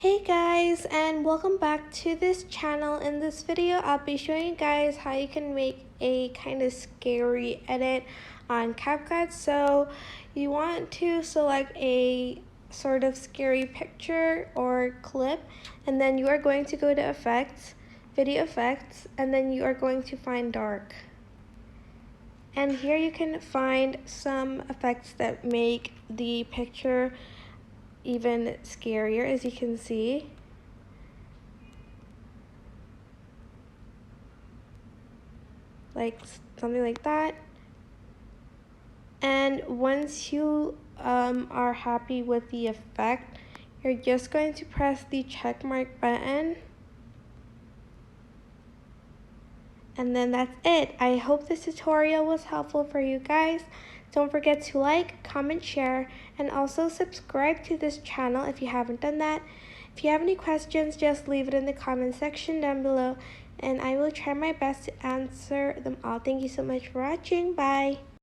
Hey guys, and welcome back to this channel. In this video I'll be showing you guys how you can make a kind of scary edit on CapCut. So you want to select a sort of scary picture or clip, and then you are going to go to effects, video effects, and then you are going to find dark. And here you can find some effects that make the picture even scarier, as you can see. Like something like that. And once you are happy with the effect, you're just going to press the check mark button. And then that's it. I hope this tutorial was helpful for you guys. Don't forget to like, comment, share, and also subscribe to this channel if you haven't done that. If you have any questions, just leave it in the comment section down below, and I will try my best to answer them all. Thank you so much for watching. Bye.